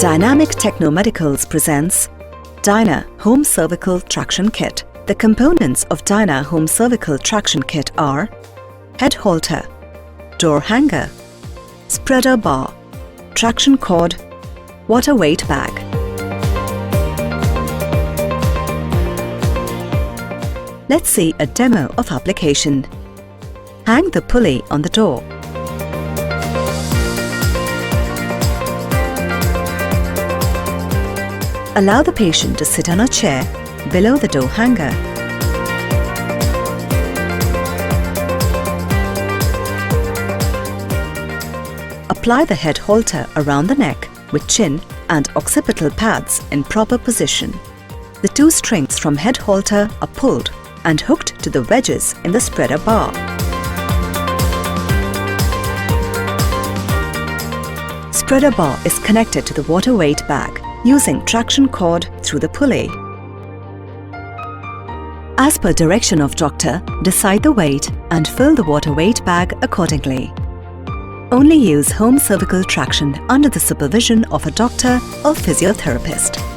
Dynamic Technomedicals presents Dyna Home Cervical Traction Kit. The components of Dyna Home Cervical Traction Kit are head halter, door hanger, spreader bar, traction cord, water weight bag. Let's see a demo of application. Hang the pulley on the door. Allow the patient to sit on a chair below the door hanger. Apply the head halter around the neck with chin and occipital pads in proper position. The two strings from head halter are pulled and hooked to the wedges in the spreader bar. Spreader bar is connected to the water weight bag using traction cord through the pulley. As per direction of doctor, decide the weight and fill the water weight bag accordingly. Only use home cervical traction under the supervision of a doctor or physiotherapist.